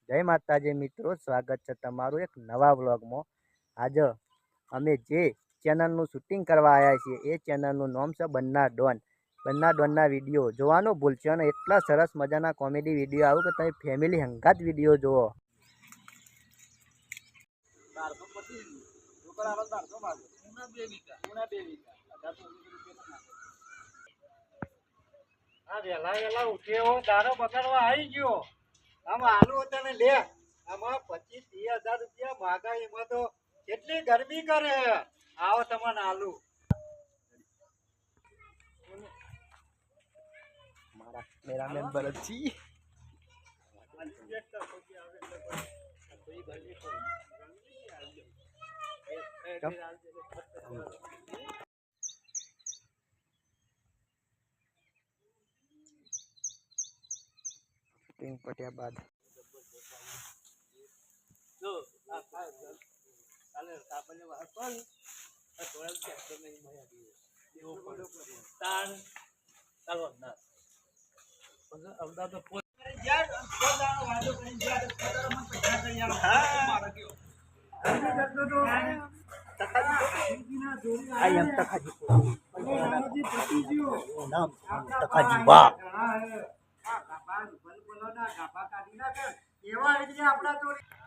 જય માતાજી મિત્રો, સ્વાગત છે તમારું એક નવા વ્લોગમાં। આજે અમે જે ચેનલનું શૂટિંગ કરવા આવ્યા છીએ એ ચેનલનું નામ છે બન્ના ડોન। બન્ના ડોનના વિડીયો જોવાનું ભૂલશો અને એટલા સરસ મજાના કોમેડી વિડીયો આવું કે તમે ફેમિલી હંગાત વિડીયો જુઓ। આમ આલુ તને લે આમાં 25-30 હજાર રૂપિયા માગા એમાં તો કેટલી ગરમી કરે આવો તમને આલુ મારા કેમેરામેન ભરતજી पटिया बाद जो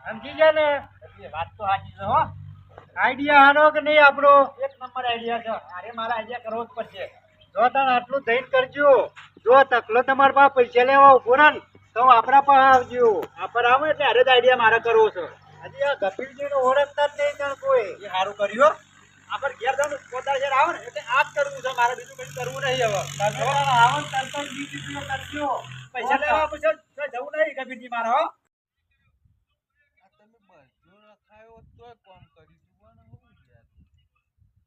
समझी जा ने बात तो हाजी है हो आइडिया हानो के नहीं आपरो एक नंबर आइडिया છે अरे मारा आइडिया करવો જ પડશે જો તણ આટલું દઈને કરજો જો તકલો તમાર પાસે પૈસા લેવા ઉભો ને તો આપણા પાસે આવજો આપર આવે એટલે અરે આઈડિયા મારા કરવો છે હજી આ ગફીરજી નો ઓળખતા જ નહીં તણ કોઈ એ સારું કર્યો આપર ઘેર જાવ પોતા ઘેર આવે ને એટલે આ જ કરવું છે મારે બીજું કંઈ કરવું નહીં હવે આવો તરત જ બીજું કરજો પૈસા લેવા પછી જવું નહીં ગફીરજી મારો હો કોમ કરી પણ હું યાર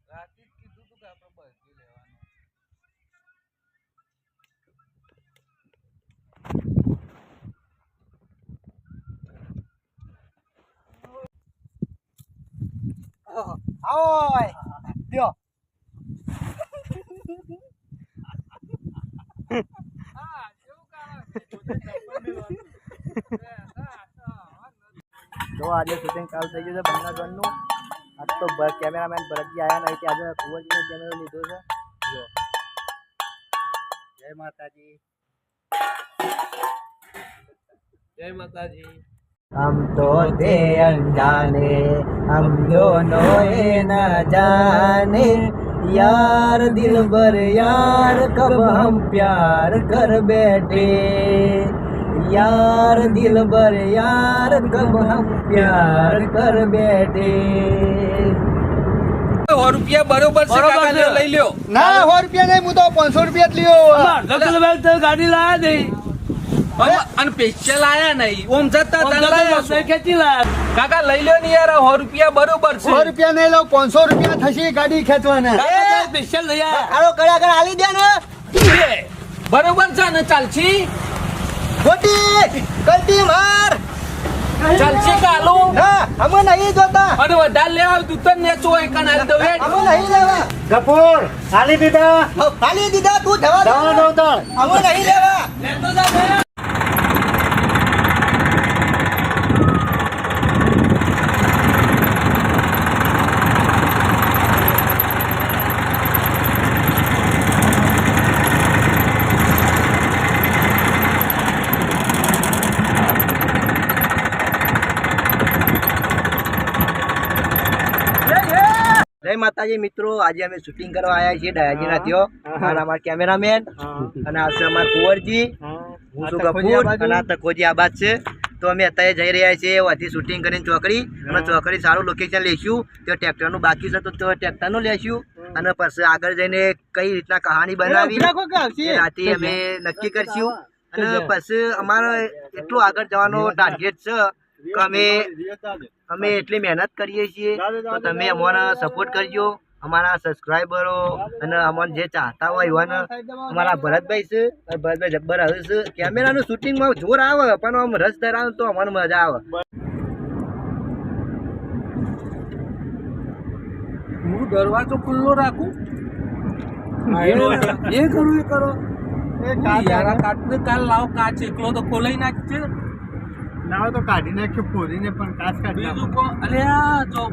રાતે જ કીધું તું કે આપણે બધી લેવાનું આવો લ્યો હા કેવું કામ तो आज शूटिंग चालू થઈ ગયું છે બન્ના ડોનનું। આજ તો કેમેરામેન ભરતજી આવ્યા નહીં કે આજે કુંવરજીનો કેમેરો લીધો છે। જો જય માતાજી જય માતાજી। हम तो थे अनजाने हम दोनों ये न जाने यार दिल भर यार कब हम प्यार कर बैठे यार दिल भर यार कब हम प्यार कर बैठे। 100 રૂપિયા બરોબર છે કાકા લઈ લ્યો ના 100 રૂપિયા નહીં હું તો 500 રૂપિયા જ લ્યો ગાડી લાયા નહીં અને સ્પેશિયલ આયા નહીં ઓમ જતા ખેંચી લાયા કાકા લઈ લ્યો ને યાર 100 રૂપિયા બરોબર છે 100 રૂપિયા નહીં લો 500 રૂપિયા થશે ગાડી ખેંચવાના સ્પેશિયલ લઈ આયા આલો કડા કડા આલી દે ને બરોબર છે ને ચાલશી ખોટી ગલતી માર ચાલશી કાલુ ના અમે નહીં જોતા અને વધારે લેવા તું તો નેચો એક કણ આલી દો અમે નહીં લેવા ગફોર આલી દીધા તું જવા દો અમે નહીં લેવા લેતો જા ભાઈ જય માતાજી મિત્રો, આજે અમે શૂટિંગ કરવા આવ્યા છીએ ડાયાજીના ત્યો અને અમારા કેમેરામેન અને આ છે અમારા કુંવરજી હું છું ગફૂર અને આ તકોજી આબાદ છે। તો અમે અત્યારે જઈ રહ્યા છીએ વાથી શૂટિંગ કરીને ચોકડી અને ચોકડી સારું લોકેશન લેશું તો ટ્રેક્ટરનું બાકી છે તો ટ્રેક્ટરનું લેશું અને પછી આગળ જઈને કઈ રીતના કહાની બનાવી એ રાતે અમે નક્કી કરશું અને પછી અમારો એટલું આગળ જવાનો ટાર્ગેટ છે કે અમે એટલી મહેનત કરીએ છીએ તો તમે અમને સપોર્ટ કરજો અમારા સબસ્ક્રાઈબરો અને અમને જે ચાહતા હોય એવાને અમારા ભરતભાઈ છે ભરતભાઈ જબ્બર આવે છે કેમેરાનું શૂટિંગમાં જોર આવે પણ આમ રસ ધરાવે તો અમને મજા આવે। હું દરવાજો ખુલ્લો રાખું એ કરું એ કરો યાર કાચ ને કાલ લાવ કાચ એકલો તો ખોલાઈ નાખશે ના તો કાઢી નાખ્યો ફોરીને પણ કાચ કાઢી બીજું કો અલ્યા જો